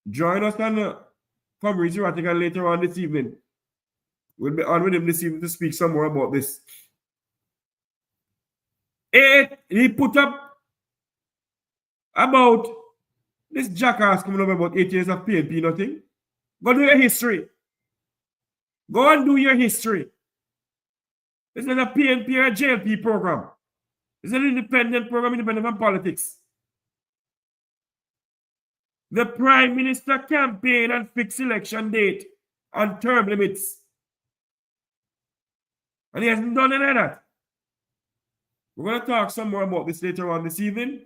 Join us on Community Radical later on this evening. We'll be on with him this evening to speak some more about this. He put up about This jackass coming over about 8 years of PNP, nothing. Go do your history. Go and do your history. It's not a PNP or a JLP program. It's an independent program, independent from politics. The Prime Minister campaign and fixed election date and term limits. And he hasn't done any of that. We're going to talk some more about this later on this evening.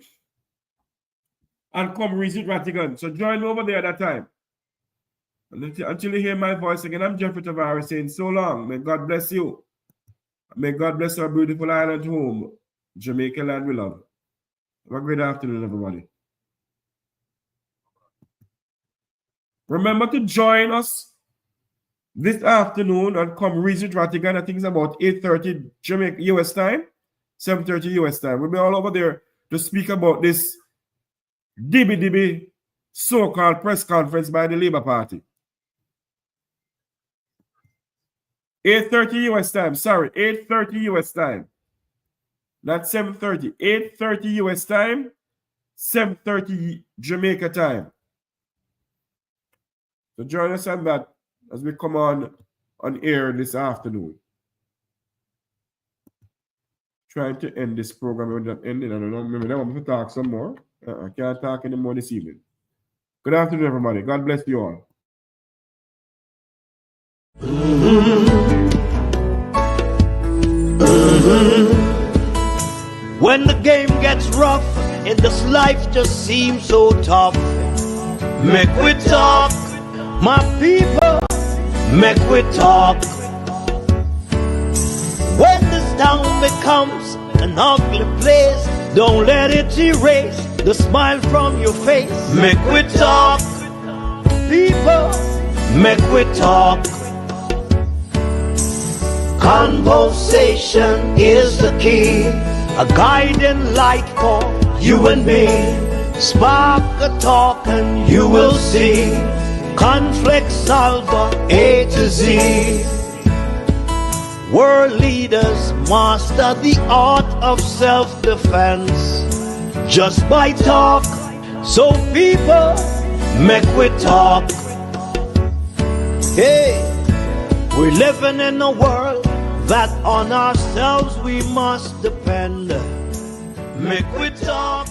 And come visit Rattigan. So join me over there at that time. And until you hear my voice again, I'm Jeffrey Tavares saying so long. May God bless you. May God bless our beautiful island home, Jamaica land we love. Have a great afternoon, everybody. Remember to join us this afternoon and come visit Rattigan. I think it's about 8:30 Jamaica US time, 7:30 US time. We'll be all over there to speak about this dibby so-called press conference by the Labour Party. 8:30 US time. Sorry, 8:30 US time. Not 7:30. 8:30 US time, 7:30 Jamaica time. So join us on that as we come on air this afternoon. Trying to end this program without ending. I don't know. Maybe I want to talk some more. I can't talk anymore this evening. Good afternoon, everybody. God bless you all. When the game gets rough and this life just seems so tough, make we talk, my people, make we talk. When this town becomes an ugly place, don't let it erase the smile from your face. Make we talk, people, make we talk. Conversation is the key, a guiding light for you and me. Spark a talk and you will see. Conflict solver A to Z. World leaders master the art of self-defense just by talk. So people, make we talk. Hey, we're living in a world that on ourselves we must depend. Make we talk.